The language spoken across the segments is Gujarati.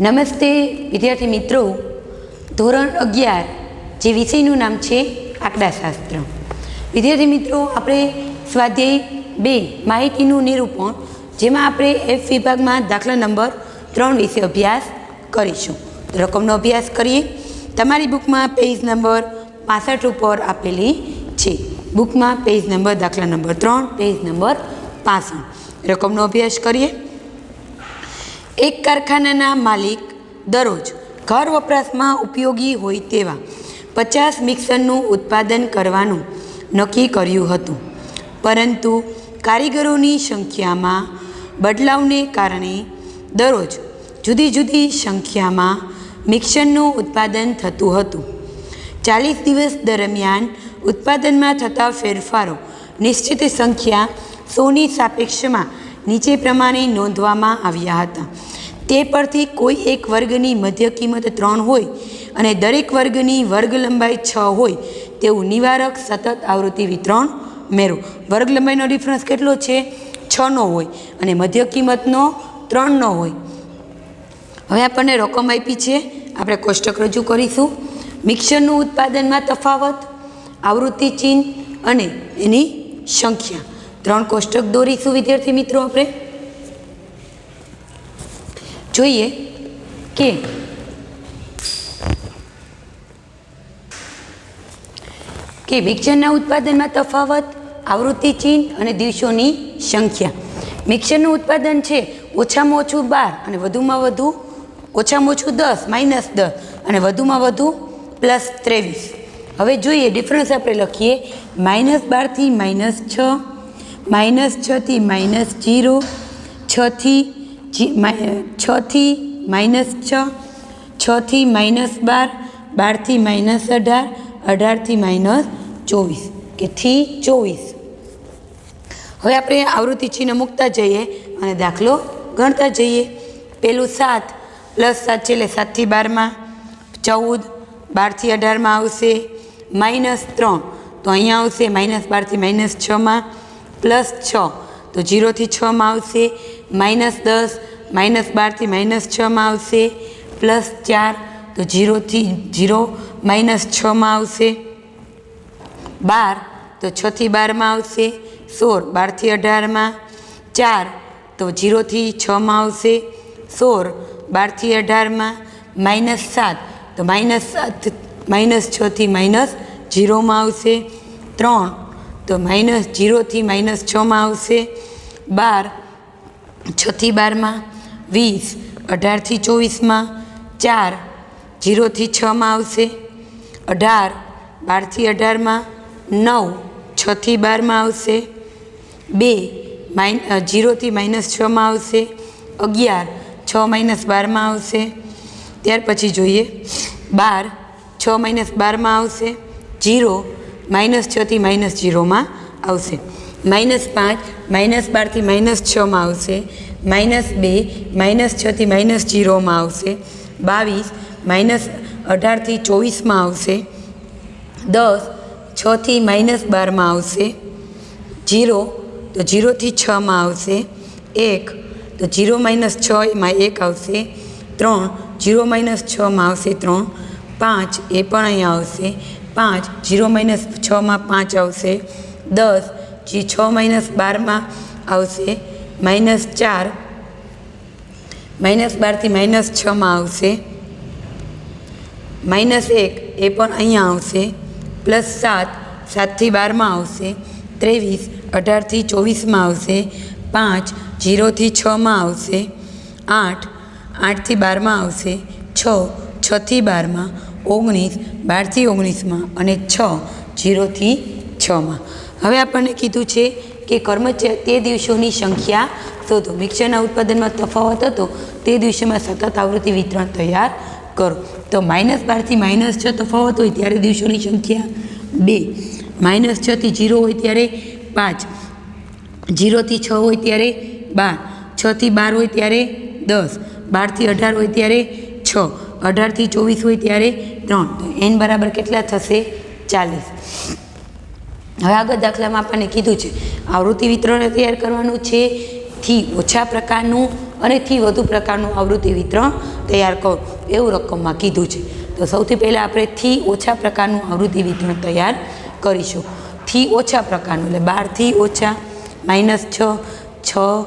નમસ્તે વિદ્યાર્થી મિત્રો, ધોરણ 11 જે વિષયનું નામ છે આંકડાશાસ્ત્ર. વિદ્યાર્થી મિત્રો, આપણે સ્વાધ્યાય 2 માહિતીનું નિરૂપણ, જેમાં આપણે એફ વિભાગમાં દાખલા નંબર 3 વિશે અભ્યાસ કરીશું. રકમનો અભ્યાસ કરીએ. તમારી બુકમાં પેજ નંબર 65 ઉપર આપેલી છે. બુકમાં પેજ નંબર દાખલા નંબર 3, પેજ નંબર 65. રકમનો અભ્યાસ કરીએ. એક કારખાનાના માલિક દરરોજ ઘર વપરાશમાં ઉપયોગી હોય તેવા 50 મિક્સરનું ઉત્પાદન કરવાનું નક્કી કર્યું હતું, પરંતુ કારીગરોની સંખ્યામાં બદલાવને કારણે દરરોજ જુદી જુદી સંખ્યામાં મિક્સરનું ઉત્પાદન થતું હતું. 40 દિવસ દરમિયાન ઉત્પાદનમાં થતા ફેરફારો નિશ્ચિત સંખ્યા 100ની સાપેક્ષમાં નીચે પ્રમાણે નોંધવામાં આવ્યા હતા. તે પરથી કોઈ એક વર્ગની મધ્ય કિંમત 3 હોય અને દરેક વર્ગની વર્ગ લંબાઈ 6 હોય તેવું નિવારક સતત આવૃત્તિ વિતરણ મેળવો. વર્ગ લંબાઈનો ડિફરન્સ કેટલો છે? 6નો હોય અને મધ્ય કિંમતનો 3નો હોય. હવે આપણને રકમ આપી છે, આપણે કોષ્ટક રજૂ કરીશું. મિક્સરનું ઉત્પાદનમાં તફાવત, આવૃત્તિ ચિહ્ન અને એની સંખ્યા, 3 કોષ્ટક દોરીશું. વિદ્યાર્થી મિત્રો, આપણે જોઈએ કે મિક્સરના ઉત્પાદનમાં તફાવત, આવૃત્તિ ચિહ્ન અને દિવસોની સંખ્યા. મિક્સરનું ઉત્પાદન છે ઓછામાં ઓછું 12 અને વધુમાં વધુ ઓછામાં ઓછું 10 -10 અને વધુમાં વધુ +23. હવે જોઈએ ડિફરન્સ આપણે લખીએ. -12 થી -6, -6 થી -0, 6 થી -6, 6 થી -12, 12 થી -18, 18 થી -24 કે થી 24. હવે આપણે આવૃત્તિ ચિહ્ન મૂકતા જઈએ અને દાખલો ગણતા જઈએ. પેલું 7 +7 છે એટલે 7 થી 12માં, 14, 12 થી 18માં આવશે, -3 તો અહીંયા આવશે -12 થી -6માં, +6 તો 0 થી 6માં આવશે, -10 -12 થી -6માં આવશે, +4 તો 0 થી 0 -6માં આવશે, 12 તો 6 થી 12માં આવશે, 16 12 થી 18માં, 4 તો 0 થી 6માં આવશે, 16 12 થી 18માં, -7 તો -6 થી -0માં આવશે, 3 તો -0 થી -6માં આવશે, 12 6 થી 12માં, 20 18 થી 24માં, 4 0 થી 6માં આવશે, 18 12 થી 18માં, 9 6 થી 12માં આવશે, 2 0 થી -6માં આવશે, 11 6 -12માં આવશે. ત્યાર પછી જોઈએ 12 6 -12માં આવશે, 0 -6 થી -0માં આવશે, -5 -12 થી -6માં આવશે, -2 -6 થી -0માં આવશે, 22 -18 થી 24માં આવશે, 10 6 થી -12માં આવશે, 0 તો 0 થી 6માં આવશે, 1 તો 0 -6 એમાં 1 આવશે, 3 0 -6માં આવશે 3, 5 એ પણ અહીંયા આવશે, 5 0 -6માં 5 આવશે, 10 જે 6 -12માં આવશે, -4 -12 થી -6માં આવશે, -1 એ પણ અહીંયા આવશે, +7 7 થી 12માં આવશે, 23 18 થી 24માં આવશે, 5 0 થી 6માં આવશે, 8 8 થી 12માં આવશે, 6 6 થી 12માં, 19 12 થી 19માં અને 6 0 થી 6માં. હવે આપણને કીધું છે કે કર્મચારી તે દિવસોની સંખ્યા શોધો. મિક્સરના ઉત્પાદનમાં તફાવત હતો તે દિવસોમાં સતત આવૃત્તિ વિતરણ તૈયાર કરો. તો -12 થી -6 તફાવત હોય ત્યારે દિવસોની સંખ્યા 2, -6 થી 0 હોય ત્યારે 5, 0 થી 6 હોય ત્યારે 12, 6 થી 12 હોય ત્યારે 10, 12 થી 18 હોય ત્યારે 6, 18 થી 24 હોય ત્યારે 3. તો n બરાબર કેટલા થશે? 40. હવે આગળ દાખલામાં આપણને કીધું છે આવૃત્તિ વિતરણ તૈયાર કરવાનું છે થી ઓછા પ્રકારનું અને થી વધુ પ્રકારનું આવૃત્તિ વિતરણ તૈયાર કરો એવું રકમમાં કીધું છે। તો સૌથી પહેલાં આપણે થી ઓછા પ્રકારનું આવૃત્તિ વિતરણ તૈયાર કરીશું। થી ઓછા પ્રકારનું એટલે 12 થી ઓછા -6, 6,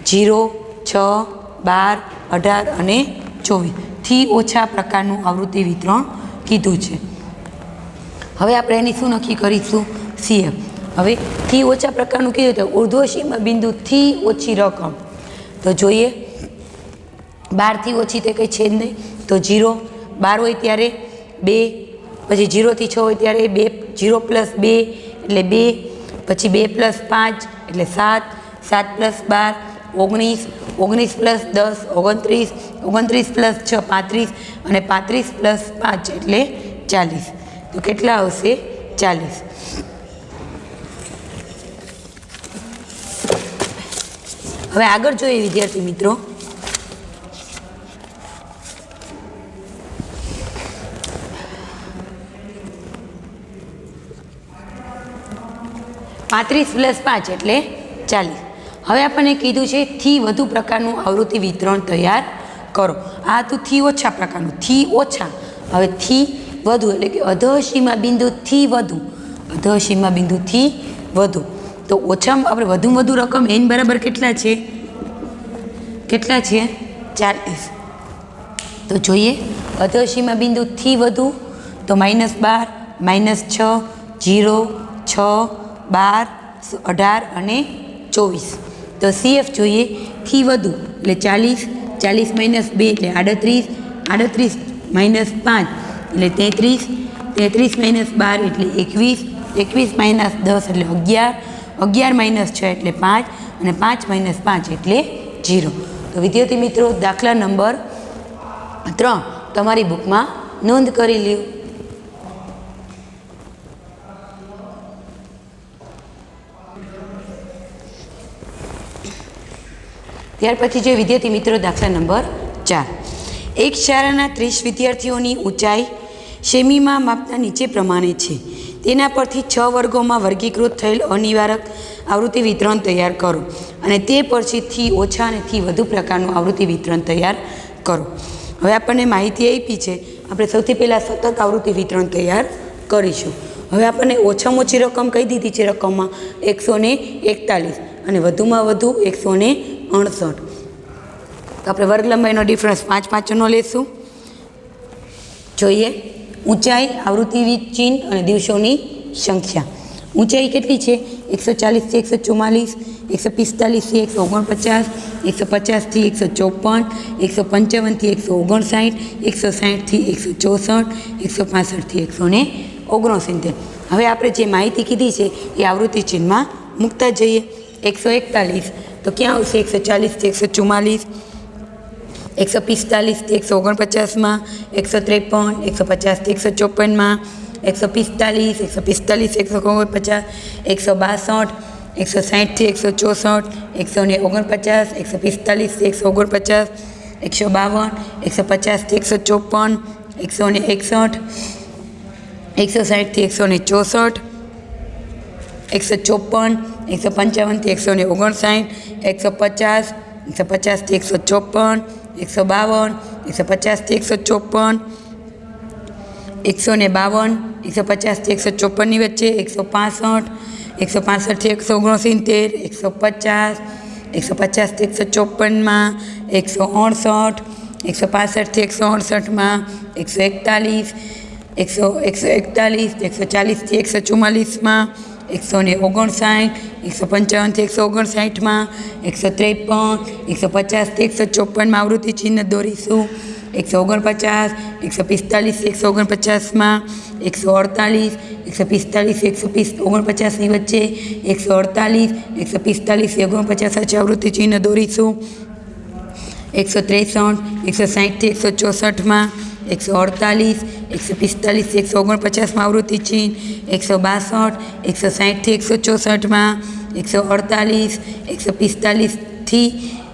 0, 6, 12, 18 અને 24 થી ઓછા પ્રકારનું આવૃત્તિ વિતરણ કીધું છે। હવે આપણે એની શું નક્કી કરીશું? CF। હવે થી ઓછા પ્રકારનું કીધું તો ઉર્ધ્વસીમા બિંદુથી ઓછી રકમ તો જોઈએ 12 થી ઓછી તે કંઈ છે જ નહીં તો 0, 12 હોય ત્યારે 2, પછી 0 થી 6 હોય ત્યારે 2, 0 + 2 એટલે 2, પછી 2 + 5 એટલે 7, 7 + 12 19, 19 + 10 29, 29 + 6 35 અને 35 + 5 એટલે 40 તો કેટલા આવશે? 40। હવે આગળ જોઈએ વિદ્યાર્થી મિત્રો, +35 + 5 એટલે 40। હવે આપણને કીધું છે થી વધુ પ્રકારનું આવૃત્તિ વિતરણ તૈયાર કરો। આ તો થી ઓછા પ્રકારનું, થી ઓછા। હવે થી વધુ એટલે કે અધઃસીમા બિંદુથી વધુ, અધઃસીમા બિંદુથી વધુ તો ઓછામાં આપણે વધુમાં વધુ રકમ n બરાબર કેટલા છે? કેટલા છે? 40। તો જોઈએ અધઃસીમા બિંદુથી વધુ તો -12, -6, 0, 6, 12, 18 અને 24 તો CF જોઈએ થી વધુ એટલે 40, 40 - 2 એટલે 38, 38 - 5 એટલે 33, 33 - 12 એટલે 21, 21 - 10 એટલે 11, 11 - 6 એટલે 5 અને 5 - 5 એટલે 0। તો વિદ્યાર્થી મિત્રો દાખલા નંબર 3 તમારી બુકમાં નોંધ કરી લ્યો। ત્યાર પછી જે વિદ્યાર્થી મિત્રો દાખલા નંબર 4, એક શાળાના 30 વિદ્યાર્થીઓની ઊંચાઈ સેમીમાં માપના નીચે પ્રમાણે છે। તેના પરથી 6 વર્ગોમાં વર્ગીકૃત થયેલ અનિવારક આવૃત્તિ વિતરણ તૈયાર કરો અને તે પછી થી ઓછા અને થી વધુ પ્રકારનું આવૃત્તિ વિતરણ તૈયાર કરો। હવે આપણને માહિતી આપી છે, આપણે સૌથી પહેલાં સતત આવૃત્તિ વિતરણ તૈયાર કરીશું। હવે આપણને ઓછામાં ઓછી રકમ કઈ દીધી છે? રકમમાં 141 અને વધુમાં વધુ 168। તો આપણે વર્ગ લંબાઈનો ડિફરન્સ 5, 5નો લેશું। જોઈએ ઊંચાઈ, આવૃત્તિ ચિહ્ન અને દિવસોની સંખ્યા। ઊંચાઈ કેટલી છે? 140 થી 144, 145 થી 149, 150 થી 154, 155 થી 159, 160 થી 164, 165 થી 169। હવે આપણે જે માહિતી કીધી છે એ આવૃત્તિ ચિહ્નમાં મૂકતા જઈએ। 141 તો ક્યાં આવશે? 140 થી 144, 145 થી 149માં, 153, 150 થી 154માં, 145, 145, 149, 162, 160 થી 164, 149, 145 થી 149, 152, 150 થી 154, 161, 160 થી 164, 154, 155 થી 159, 150, 150 થી 154, 152, 150 થી 154, 152, 150 થી 154ની વચ્ચે, 165, 165 થી 169, 150, 150 થી 154માં, 168, 165 થી 168માં, 141, 141, 140 થી 144માં, 159, 155 થી 159માં, 153, 150 થી 154માં આવૃત્તિ ચિહ્ન દોરીશું। 149, 145 થી 149માં, 148, 145, 149ની વચ્ચે, 148, 145 થી 149 વચ્ચે આવૃત્તિ ચિહ્ન દોરીશું। 163, 160 થી 164માં, 148, 145 થી 149માં આવૃત્તિ ચિહ્ન, 162, 160 થી 164માં, 148, 145 થી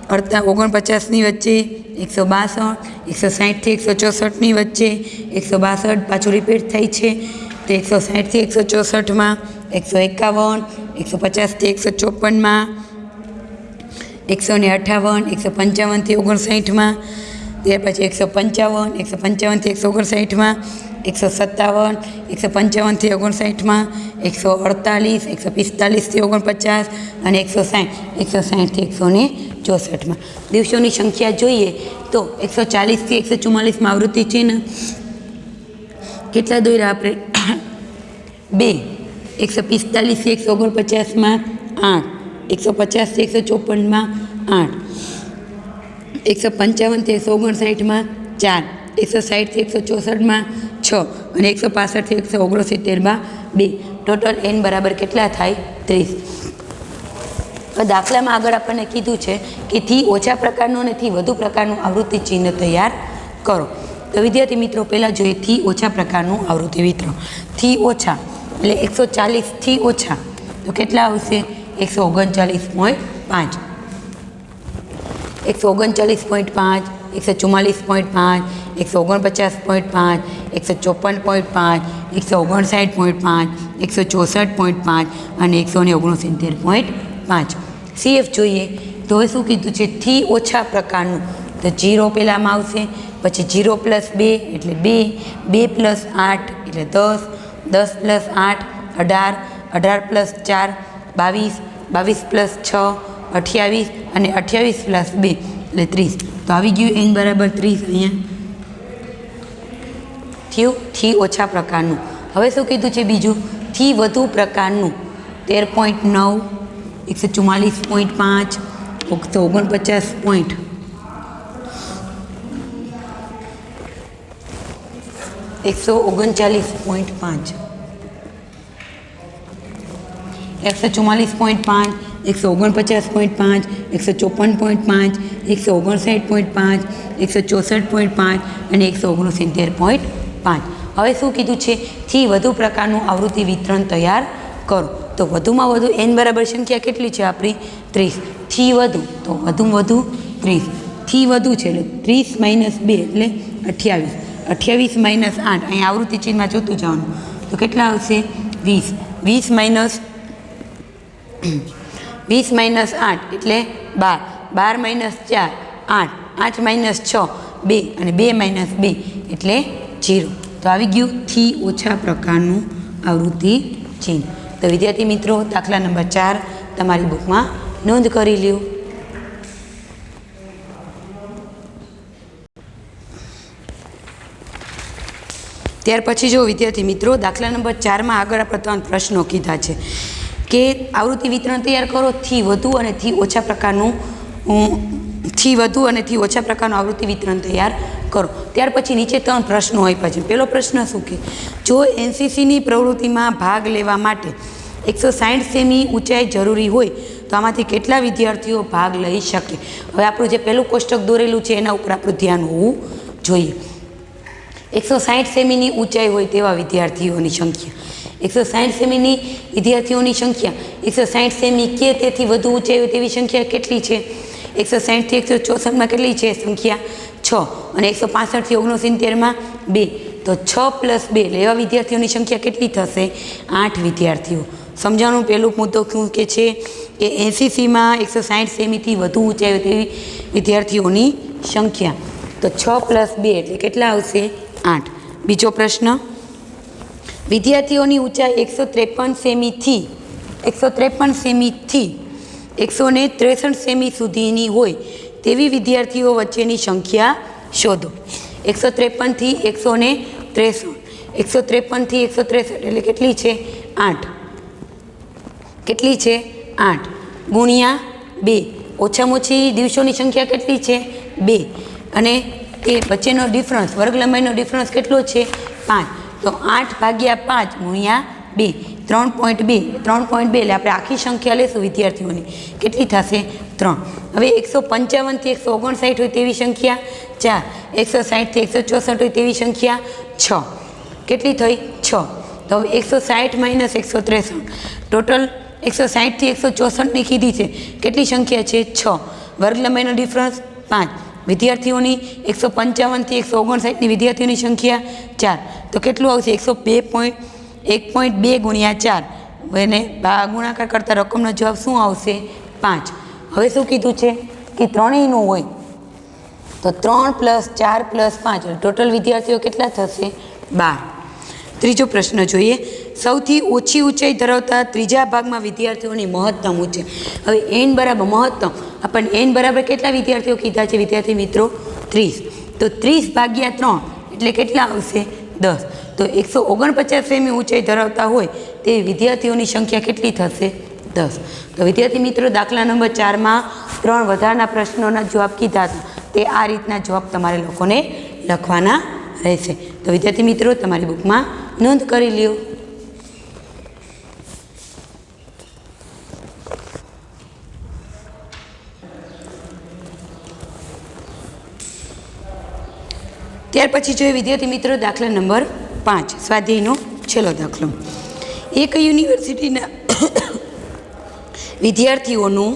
149ની વચ્ચે, 162, 160 થી 164ની વચ્ચે, 162 પાછું રિપીટ થઈ છે તો 160 થી 164માં, 151, 150 થી 154માં, 158, 155 59 ત્યાર પછી 155, 155 159 157, 155 59 148, 145 49 અને 160, 164 દિવસોની સંખ્યા જોઈએ તો 140 144 આવૃત્તિ ચિહ્ન કેટલા દોર્યા આપણે 2, 145 149 8, 150 154 8, 155 159 4, 160 164 6 અને 165 169 2 ટોટલ n બરાબર કેટલા થાય 30। દાખલામાં આગળ આપણને કીધું છે કે થી ઓછા પ્રકારનું અને થી વધુ પ્રકારનું આવૃત્તિ ચિહ્ન તૈયાર કરો। તો વિદ્યાર્થી મિત્રો પહેલાં જોઈએ થી ઓછા પ્રકારનું આવૃત્તિ વિતરણ। થી ઓછા એટલે 140 થી ઓછા તો કેટલા આવશે 139.5, 139.5, 144.5, 149.5, 154.5, 159.5, 164.5 અને 169.5। CF જોઈએ તો હવે શું કીધું છે થી ઓછા પ્રકારનું તો 0 પહેલાંમાં આવશે, પછી 0 + 2 એટલે 2, 2 + 8 એટલે 10, 10 + 8 18, 18 + 4 22, 22 + 6 28 અને 28 + 2 એટલે 30। તો આવી ગયું n બરાબર 30 અહીંયા થયું થી ઓછા પ્રકારનું। હવે શું કીધું છે બીજું થી વધુ પ્રકારનું 13.9, 144.5, 149 139.5, 144.5, 149.5, 154.5, 159.5, 164.5 અને 169.5। હવે શું કીધું છે થી વધુ પ્રકારનું આવૃત્તિ વિતરણ તૈયાર કરો। તો વધુમાં વધુ n બરાબર સંખ્યા કેટલી છે આપણી 30, થી વધુ તો વધુમાં વધુ 30, થી વધુ છે એટલે 30 - 2 એટલે 28, 28 - 8 અહીં આવૃત્તિ ચિહ્નમાં જોતું જવાનું તો કેટલા આવશે 20, 20 - 8 એટલે 12, 12 - 4 8, 8 - 6 2 અને 2 - 2 એટલે 0। તો આવી ગયું થી ઓછા પ્રકારનું આવૃત્તિ ચિહ્ન। તો વિદ્યાર્થી મિત્રો દાખલા નંબર 4 તમારી બુકમાં નોંધ કરી લ્યો। ત્યાર પછી જો વિદ્યાર્થી મિત્રો દાખલા નંબર 4માં આગળ આપણે 3 પ્રશ્નો કીધા છે કે આવૃત્તિ વિતરણ તૈયાર કરો થી વધુ અને થી ઓછા પ્રકારનું આવૃત્તિ વિતરણ તૈયાર કરો। ત્યાર પછી નીચે 3 પ્રશ્નો આપ્યા છે। પહેલો પ્રશ્ન શું કે જો એનસીસીની પ્રવૃત્તિમાં ભાગ લેવા માટે 160 સેમી ઊંચાઈ જરૂરી હોય તો આમાંથી કેટલા વિદ્યાર્થીઓ ભાગ લઈ શકે। હવે આપણું જે પહેલું કોષ્ટક દોરેલું છે એના ઉપર આપણું ધ્યાન હોવું જોઈએ। 160 સેમીની ઊંચાઈ હોય તેવા વિદ્યાર્થીઓની સંખ્યા, 160 સેમીની વિદ્યાર્થીઓની સંખ્યા 160 સેમી કે તેથી વધુ ઊંચાઈ હોય તેવી સંખ્યા કેટલી છે 160 થી 164માં કેટલી છે સંખ્યા 6 અને 165 થી 69માં 2 તો 6 + 2 એટલે એવા વિદ્યાર્થીઓની સંખ્યા કેટલી થશે 8 વિદ્યાર્થીઓ। સમજાવવાનું પહેલું મુદ્દો શું કે છે કે એનસીસીમાં 160 સેમીથી વધુ ઊંચાઈ હોય તેવી વિદ્યાર્થીઓની સંખ્યા તો 6 + 2 એટલે કેટલા આવશે 8। બીજો પ્રશ્ન વિદ્યાર્થીઓની ઊંચાઈ 153 સેમીથી 163 સેમી સુધીની હોય તેવી વિદ્યાર્થીઓ વચ્ચેની સંખ્યા શોધો। 153 થી 163, 153 થી 163 એટલે કેટલી છે 8, કેટલી છે 8 ગુણ્યા 2, ઓછામાં ઓછી દિવસોની સંખ્યા કેટલી છે 2 અને એ વચ્ચેનો ડિફરન્સ વર્ગ લંબાઈનો ડિફરન્સ કેટલો છે 5 તો 8/5 ગુણ્યા 2 3.2 એટલે આપણે આખી સંખ્યા લેશું વિદ્યાર્થીઓની કેટલી થશે 3। હવે 155 થી 159 હોય તેવી સંખ્યા 4, 160 થી 164 હોય તેવી સંખ્યા 6, કેટલી થઈ 6। તો હવે 160 - 163 ટોટલ 160 થી 164ની કીધી છે કેટલી સંખ્યા છે 6, વર્ગ લંબાઈનો ડિફરન્સ 5, વિદ્યાર્થીઓની 155 થી 159ની વિદ્યાર્થીઓની સંખ્યા 4 તો કેટલું આવશે 1.2 ગુણ્યા 4 એને ગુણાકાર કરતા રકમનો જવાબ શું આવશે 5। હવે શું કીધું છે કે ત્રણેયનું હોય તો 3 + 4 + 5 ટોટલ વિદ્યાર્થીઓ કેટલા થશે? 12. ત્રીજો પ્રશ્ન જોઈએ. સૌથી ઓછી ઊંચાઈ ધરાવતા ત્રીજા ભાગમાં વિદ્યાર્થીઓની મહત્તમ ઊંચાઈ. હવે n બરાબર મહત્તમ, આપણને n બરાબર કેટલા વિદ્યાર્થીઓ કીધા છે વિદ્યાર્થી મિત્રો? 30. તો 30 ભાગ્યા 3 એટલે કેટલા આવશે? 10. તો 149 સેમી ઊંચાઈ ધરાવતા હોય તે વિદ્યાર્થીઓની સંખ્યા કેટલી થશે? 10. તો વિદ્યાર્થી મિત્રો દાખલા નંબર 4માં 3 વધારાના પ્રશ્નોના જવાબ કીધા હતા તે આ રીતના જવાબ તમારે લોકોને લખવાના રહેશે. તો વિદ્યાર્થી મિત્રો તમારી બુકમાં નોંધ કરી લ્યો. ત્યાર પછી જોઈએ વિદ્યાર્થી મિત્રો દાખલા નંબર 5 સ્વાધ્યાયનો છેલ્લો દાખલો. એક યુનિવર્સિટીના વિદ્યાર્થીઓનું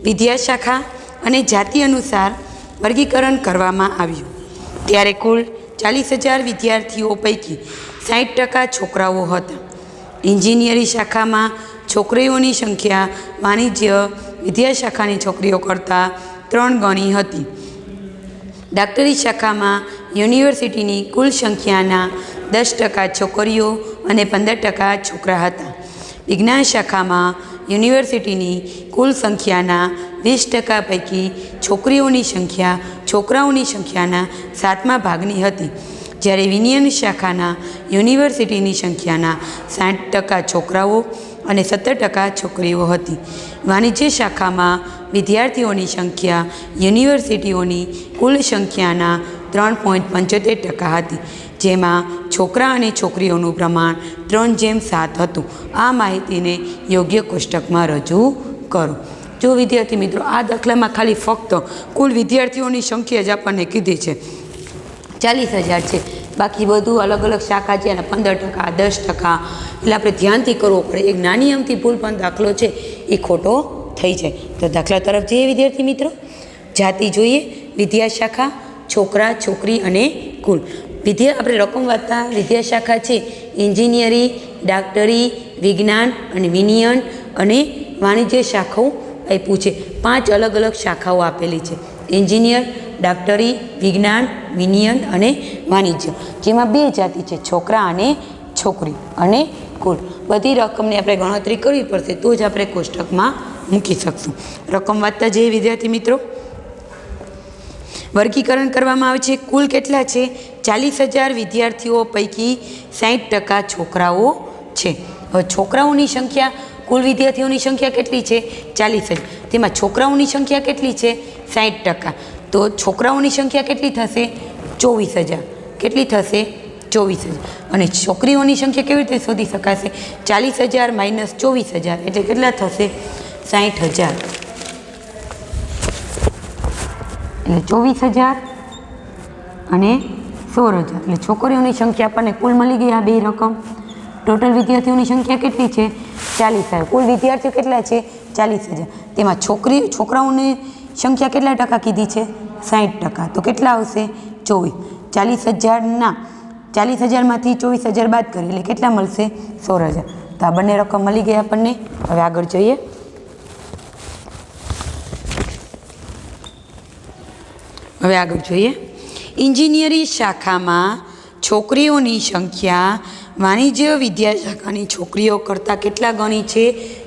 વિદ્યાશાખા અને જાતિ અનુસાર વર્ગીકરણ કરવામાં આવ્યું ત્યારે કુલ 40,000 વિદ્યાર્થીઓ પૈકી 60% છોકરાઓ હતા. એન્જિનિયરિંગ શાખામાં છોકરીઓની સંખ્યા વાણિજ્ય વિદ્યાશાખાની છોકરીઓ કરતાં 3 ગણી હતી. ડાક્ટરી શાખામાં યુનિવર્સિટીની કુલ સંખ્યાના 10% છોકરીઓ અને 15% છોકરા હતા. વિજ્ઞાન શાખામાં યુનિવર્સિટીની કુલ સંખ્યાના 20% પૈકી છોકરીઓની સંખ્યા છોકરાઓની સંખ્યાના 7મા ભાગની હતી, જ્યારે વિજ્ઞાન શાખાના યુનિવર્સિટીની સંખ્યાના 60% છોકરાઓ અને 17% છોકરીઓ હતી. વાણિજ્ય શાખામાં વિદ્યાર્થીઓની સંખ્યા યુનિવર્સિટીઓની કુલ સંખ્યાના 3.75% હતી, જેમાં છોકરા અને છોકરીઓનું પ્રમાણ 3:7 હતું. આ માહિતીને યોગ્ય કોષ્ટકમાં રજૂ કરો. જો વિદ્યાર્થી મિત્રો આ દાખલામાં ખાલી ફક્ત કુલ વિદ્યાર્થીઓની સંખ્યા જ આપણને કીધી છે 40,000 છે, બાકી બધું અલગ અલગ શાખા છે અને 15%, 10%, એટલે આપણે ધ્યાનથી કરવો પડે. એક નાની અમથી ભૂલ પણ દાખલો છે એ ખોટો થઈ જાય. તો દાખલા તરફ જઈએ વિદ્યાર્થી મિત્રો. જાતિ જોઈએ, વિદ્યાશાખા, છોકરા છોકરી અને કુલ. આપણે રકમ વાંચતા વિદ્યાશાખા છે એન્જિનિયરિંગ, ડાક્ટરી, વિજ્ઞાન અને વિનિયન અને વાણિજ્ય શાખાઓ આપ્યું છે. 5 અલગ અલગ શાખાઓ આપેલી છે: એન્જિનિયર, ડાક્ટરી, વિજ્ઞાન, વિનિયન અને વાણિજ્ય, જેમાં 2 જાતિ છે છોકરા અને છોકરી અને કુલ. બધી રકમની આપણે ગણતરી કરવી પડશે તો જ આપણે કોષ્ટકમાં મૂકી શકશું. રકમ વાંચતા જઈએ વિદ્યાર્થી મિત્રો. વર્ગીકરણ કરવામાં આવે છે. કુલ કેટલા છે? 40,000 વિદ્યાર્થીઓ પૈકી 60% છોકરાઓ છે. હવે છોકરાઓની સંખ્યા, કુલ વિદ્યાર્થીઓની સંખ્યા કેટલી છે? 40,000. તેમાં છોકરાઓની સંખ્યા કેટલી છે? 60%. તો છોકરાઓની સંખ્યા કેટલી થશે? 24,000. કેટલી થશે? 24,000. અને છોકરીઓની સંખ્યા કેવી રીતે શોધી શકાશે? 40,000 - 24,000 એટલે કેટલા થશે? 60,000. એટલે 24,000 અને 16,000 એટલે છોકરીઓની સંખ્યા આપણને કુલ મળી ગઈ. આ બે રકમ. ટોટલ વિદ્યાર્થીઓની સંખ્યા કેટલી છે? 40,000. કુલ વિદ્યાર્થીઓ કેટલા છે? 40,000. તેમાં છોકરાઓની સંખ્યા કેટલા ટકા કીધી છે? 60%. તો કેટલા આવશે? 24. 40,000માંથી 24,000 બાદ કરીએ એટલે કેટલા મળશે? 16,000. તો આ બંને રકમ મળી ગઈ આપણને. હવે આગળ જોઈએ. એન્જિનિયરિંગ શાખામાં છોકરીઓની સંખ્યા વાણિજ્ય વિદ્યાશાખાની છોકરીઓ કરતાં કેટલા ગણી છે?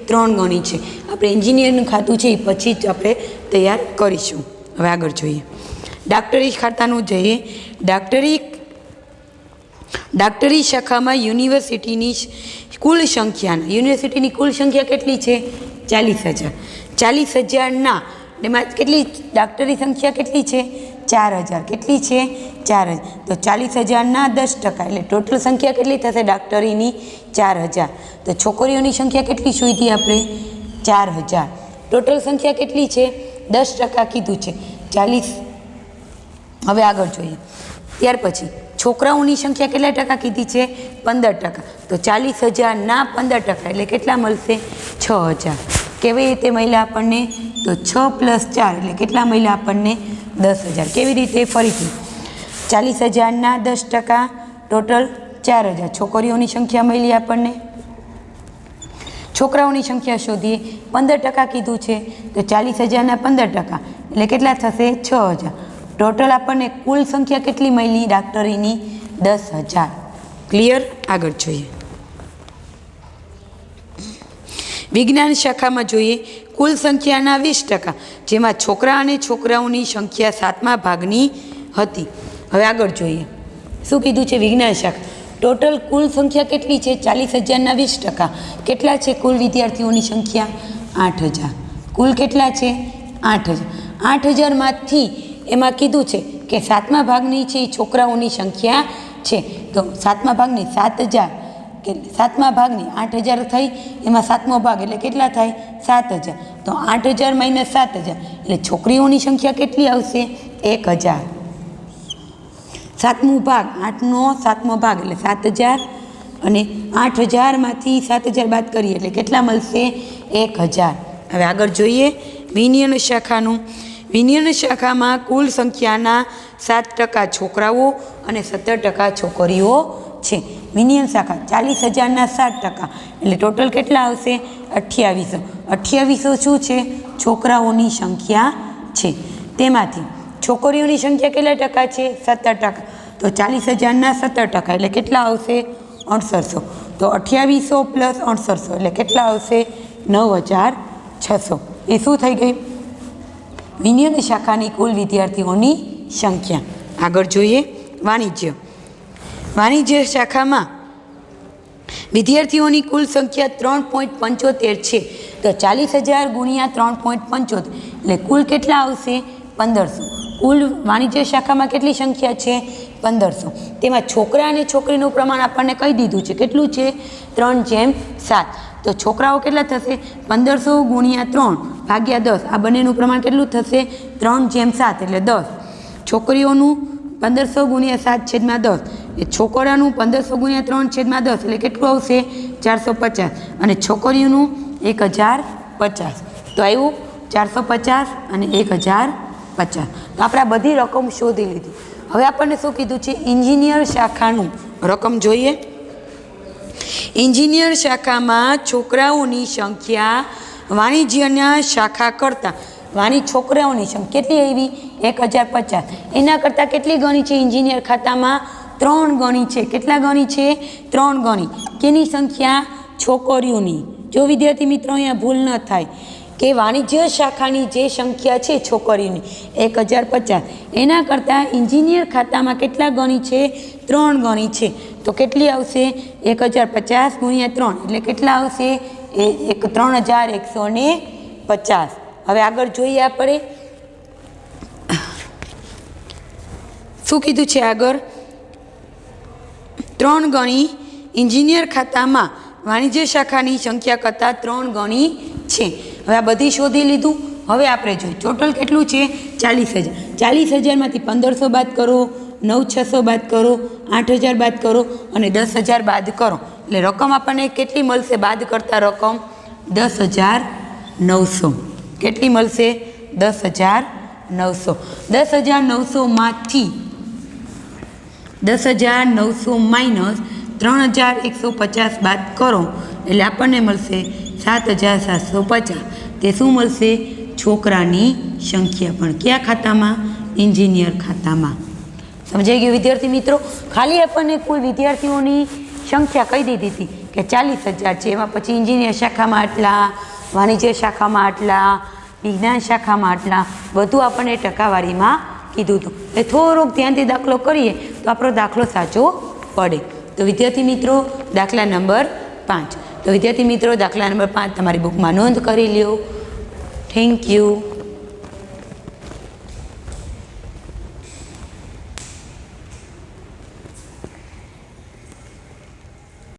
3 ગણી છે. આપણે એન્જિનિયરનું ખાતું છે એ પછી જ આપણે તૈયાર કરીશું. હવે આગળ જોઈએ. ડાક્ટરી ખાતાનું જોઈએ. ડાક્ટરી શાખામાં યુનિવર્સિટીની કુલ સંખ્યા કેટલી છે? 40,000. 40,000ના એમાં કેટલી ડાક્ટરી સંખ્યા કેટલી છે? 4,000. કેટલી છે? 4,000. તો 40,000ના 10% એટલે ટોટલ સંખ્યા કેટલી થશે ડાક્ટરીની? 4,000. તો છોકરીઓની સંખ્યા કેટલી શોધી આપણે? 4,000. ટોટલ સંખ્યા કેટલી છે? 10% કીધું છે. 40. હવે આગળ જોઈએ. ત્યાર પછી છોકરાઓની સંખ્યા કેટલા ટકા કીધી છે? 15%. તો 40,000ના 15% એટલે કેટલા મળશે? 6,000. કેવી રીતે મળ્યા આપણને? તો 6 + 4 એટલે કેટલા મળ્યા આપણને? 10,000. કેવી રીતે? ફરીથી 40,000ના 10% ટોટલ 4,000. છોકરીઓની સંખ્યા મળી આપણને. છોકરાઓની સંખ્યા શોધીએ 15% કીધું છે તો 40,000ના 15% એટલે કેટલા થશે 6,000 ટોટલ આપણને કુલ સંખ્યા કેટલી મળી ડૉક્ટરીની 10,000 ક્લિયર આગળ જોઈએ વિજ્ઞાન શાખામાં જોઈએ કુલ સંખ્યાના 20% જેમાં છોકરા અને છોકરાઓની સંખ્યા 7મા ભાગની હતી હવે આગળ જોઈએ શું કીધું છે વિજ્ઞાન શાખા ટોટલ કુલ સંખ્યા કેટલી છે 40,000ના 20% કેટલા છે કુલ વિદ્યાર્થીઓની સંખ્યા 8,000 કુલ કેટલા છે 8,000 8,000માંથી એમાં કીધું છે કે 7મા ભાગની છે એ છોકરાઓની સંખ્યા છે તો 7મા ભાગની 7,000 કે 7મા ભાગની 8,000 થઈ એમાં 7મો ભાગ એટલે કેટલા થાય 7,000 તો 8,000 માઇનસ 7,000 એટલે છોકરીઓની સંખ્યા કેટલી આવશે 1,000 7મો ભાગ 8નો 7મો ભાગ એટલે 7,000 અને 8,000માંથી 7,000 બાદ કરીએ એટલે કેટલા મળશે 1,000 હવે આગળ જોઈએ વિજ્ઞાન શાખાનું વિજ્ઞાન શાખામાં કુલ સંખ્યાના 7% છોકરાઓ અને 17% છોકરીઓ છે વિજ્ઞાન શાખા 40,000ના 7% એટલે ટોટલ કેટલા આવશે 2800 2800 શું છે છોકરાઓની સંખ્યા છે તેમાંથી છોકરીઓની સંખ્યા કેટલા ટકા છે 17% તો 40,000ના 17% એટલે કેટલા આવશે 6800 તો 2800 પ્લસ 6800 એટલે કેટલા આવશે 9,600 એ શું થઈ ગઈ વિજ્ઞાન શાખાની કુલ વિદ્યાર્થીઓની સંખ્યા આગળ જોઈએ વાણિજ્ય શાખામાં વિદ્યાર્થીઓની કુલ સંખ્યા 3.75 છે તો 40,000 ગુણ્યા 3.75 એટલે કુલ કેટલા આવશે 1,500 કુલ વાણિજ્ય શાખામાં કેટલી સંખ્યા છે 1,500 તેમાં છોકરા અને છોકરીનું પ્રમાણ આપણને કહી દીધું છે કેટલું છે 3:7 તો છોકરાઓ કેટલા થશે 1,500 ગુણ્યા 3 ભાગ્યા 10 આ બંનેનું પ્રમાણ કેટલું થશે 3:7 એટલે 10 છોકરીઓનું 1,500 ગુણ્યા 7/10 એ છોકરાનું 1,500 ગુણ્યા 3/10 એટલે કેટલું આવશે 450 અને છોકરીઓનું 1,050 તો આવ્યું 450 અને 1,050 તો આપણે આ બધી રકમ શોધી લીધી હવે આપણને શું કીધું છે એન્જિનિયર શાખાનું રકમ જોઈએ એન્જિનિયર શાખામાં છોકરાઓની સંખ્યા વાણિજ્યના શાખા કરતાં છોકરાઓની સંખ્યા કેટલી આવી 1,050 એના કરતાં કેટલી ગણી છે એન્જિનિયર ખાતામાં 3 ગણી છે કેટલા ગણી છે 3 ગણી કેની સંખ્યા છોકરીઓની જો વિદ્યાર્થી મિત્રો અહીંયા ભૂલ ન થાય કે વાણિજ્ય શાખાની જે સંખ્યા છે છોકરીઓની 1,050 એના કરતાં એન્જિનિયર ખાતામાં કેટલા ગણી છે 3 ગણી છે તો કેટલી આવશે 1,050 ગુણ્યા 3 એટલે કેટલા આવશે 3,150 હવે આગળ જોઈએ આપણે શું કીધું છે આગળ 3 ગણી એન્જિનિયર ખાતામાં વાણિજ્ય શાખાની સંખ્યા કરતાં 3 ગણી છે હવે આ બધી શોધી લીધું હવે આપણે જોઈએ ટોટલ કેટલું છે 40,000 40,000માંથી 1,500 બાદ કરો 9,600 બાદ કરો 8,000 બાદ કરો અને 10,000 બાદ કરો એટલે રકમ આપણને કેટલી મળશે બાદ કરતા રકમ 10,900 કેટલી મળશે 10,900 10,900માંથી 10,900 માઇનસ 3,150 બાદ કરો એટલે આપણને મળશે 7,750 તે શું મળશે છોકરાની સંખ્યા પણ કયા ખાતામાં એન્જિનિયર ખાતામાં સમજાઈ ગયું વિદ્યાર્થી મિત્રો ખાલી આપણને કુલ વિદ્યાર્થીઓની સંખ્યા કહી દીધી હતી કે 40,000 છે એમાં પછી એન્જિનિયર શાખામાં આટલા વાણિજ્ય શાખામાં આટલા વિજ્ઞાન શાખામાં આટલા બધું આપણને ટકાવારીમાં કીધું હતું એ થોડુંક ધ્યાનથી દાખલો કરીએ તો આપણો દાખલો સાચો પડે તો વિદ્યાર્થી મિત્રો દાખલા નંબર 5 તો વિદ્યાર્થી મિત્રો દાખલા નંબર 5 તમારી બુકમાં નોંધ કરી લ્યો થેન્ક યુ